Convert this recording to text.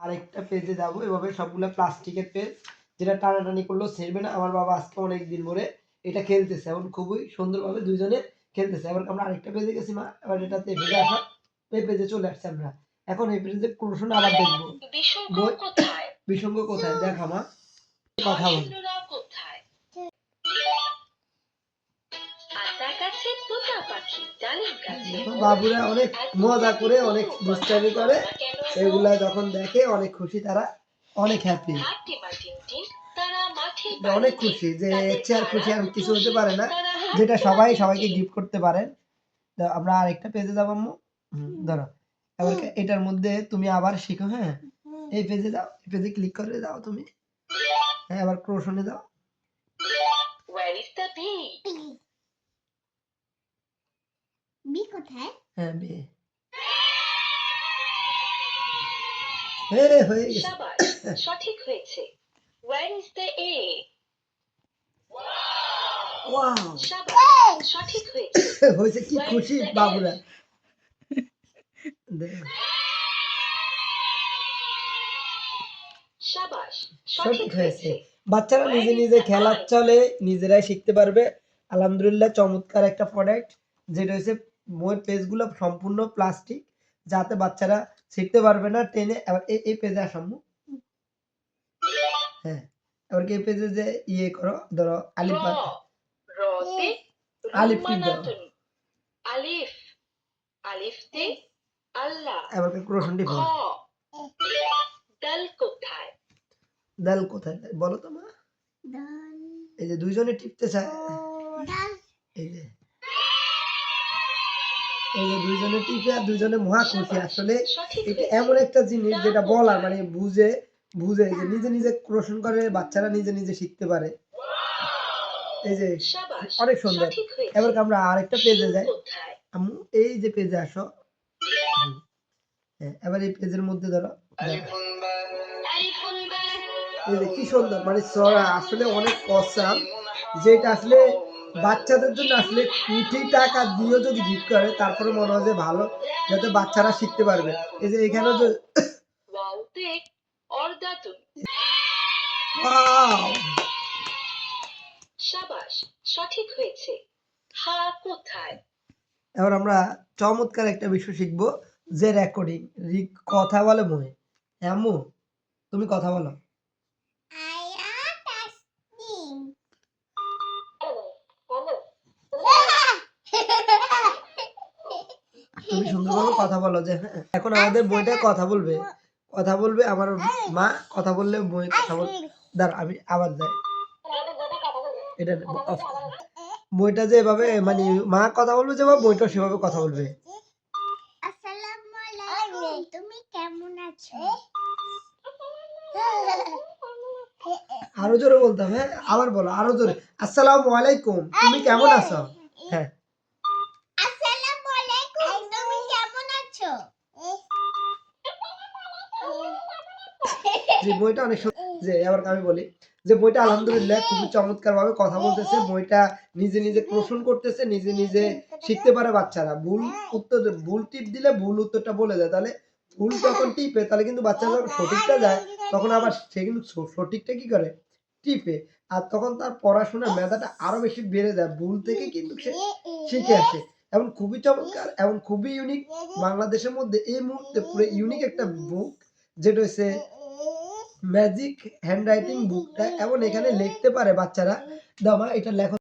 আরেকটা পেজে যাবো। এভাবে সবগুলো প্লাস্টিকের পেজ, যেটা টানাটানি করলেও ছেড়বে না। আমার বাবা আজকে অনেকদিন ধরে এটা খেলতেছে, এখন খুবই সুন্দরভাবে দুইজনে খেলতেছে। এবার আমরা আরেকটা পেজে গেছি মা, এবার এটাতে ফিরে আসা, এই পেজে চলে আসছে আমরা। এখন এই পেজে প্রশ্ন আবার দেখবো, বই বিসঙ্গ কোথায় দেখা মা, কথা বল। বাবুরা অনেক মজা করে, অনেক দুষ্টামি করে, এগুলা যখন দেখে অনেক খুশি, তারা অনেক হ্যাপি, অনেক খুশি, যে চেয়ার খুশি আর কিছু হতে পারে না, যেটা সবাই সবাইকে গিফট করতে পারেন। আমরা আরেকটা পেজে যাবো আম্মু, ধরো এবার এটার মধ্যে তুমি আবার শিখো। হ্যাঁ, এই পেজে যাও, এই পেজে ক্লিক করে দাও তুমি। হ্যাঁ, এবার ক্রোশনে দাও। Where is the bee? Bee কোথায়? হ্যাঁ, বি। হয়ে গেছে, শাবাশ, সঠিক হয়েছে। Where is the A? Wow, শাবাশ, সঠিক হয়েছে। হয়েছে, কি খুশি বাবুরা। শাবাশ, সঠিক হয়েছে। বাচ্চারা নিজে নিজে খেলার চলে নিজেরাই শিখতে পারবে। আলহামদুলিল্লাহ, চমৎকার একটা প্রোডাক্ট, যেটা হচ্ছে বইয়ের পেজগুলো সম্পূর্ণ প্লাস্টিক, যাতে বাচ্চারা শিখতে পারবে না টেনে। এবার এই পেজে আসামু। হ্যাঁ, এবার এই পেজে যে ইয়ে করো, ধরো আলিফ বাদ, আলিফ টিপ দাও, আলিফ, আলিফতে আল্লাহ, এবার ক্রোশন টিপ। দাল কোথায়? দাল কোথায় বলো তো মা। এই যে দুইজনে টিপতে চায়, এই যে দুইজনে টিপে আর দুইজনে মহা খুশি। আসলে এটা এমন একটা জিনিস যেটা বলার মানে বুঝে যে নিজে নিজে ক্রোশন করে বাচ্চারা নিজে নিজে শিখতে পারে। এই যে অনেক সুন্দর। এবার আমরা আরেকটা পেজে যাই আম্মু, এই যে পেজে আসো। হ্যাঁ, এবার এই পেজের মধ্যে ধরো, এই যে কি সুন্দর, মানে সরা আসলে অনেক অসাম, যেটা আসলে বাচ্চাদের জন্য আসলে কোটি টাকা দিয়েও যদি গিফট করে তারপরে মনে হয় যে ভালো, যাতে বাচ্চারা শিখতে পারবে। এই যে এখানে যে শাবাশ, সঠিক হয়েছে। হা কোথায়? এবার আমরা চমৎকার একটা বিষয় শিখবো, যে রেকর্ডিং, কথা বলে মনে। আম্মু, তুমি কথা বলো। তুমি সুন্দরভাবে কথা বলো, যে এখন আমাদের বইটা কথা বলবে, আমার মা কথা বললে বই কথা বলবে। দাঁড়া, আমি আবার যাই, এটা বইটা যে এভাবে মানে মা কথা বলবে যেভাবে, বইটা সেভাবে কথা বলবে। আসসালামু আলাইকুম, তুমি কেমন আছো? আরো জোরে বলতে হবে, আবার বলো আরো জোরে। আসসালামু আলাইকুম, তুমি কেমন আছো? হ্যাঁ, আসসালামু আলাইকুম, তুমি কেমন আছো? যে বইটা অনেক যে এবার আমি বলি যে বইটা আলহামদুলিল্লাহ খুবই চমৎকার ভাবে কথা বলতেছে। বইটা নিজে নিজে প্রশ্ন করতেছে, নিজে নিজে শিখতে পারে বাচ্চারা। ভুল টিপ দিলে ভুল উত্তরটা বলে দেয়, তাহলে ভুল যখন টিপে তাহলে কিন্তু বাচ্চারা যখন সঠিকটা যায় তখন আবার সে কিন্তু সঠিকটা কি করে টিপে, আর তখন তার পড়াশোনার মেধাটা আরো বেশি বেড়ে যায়। ভুল থেকে কিন্তু সে শিখে আসে। এবং খুবই চমৎকার এবং খুবই ইউনিক, বাংলাদেশের মধ্যে এই মুহূর্তে পুরো ইউনিক একটা বুক, যেটা হচ্ছে ম্যাজিক হ্যান্ড রাইটিং বুকটা। এবং এখানে লিখতে পারে বাচ্চারা, দাও মা এটা লেখো।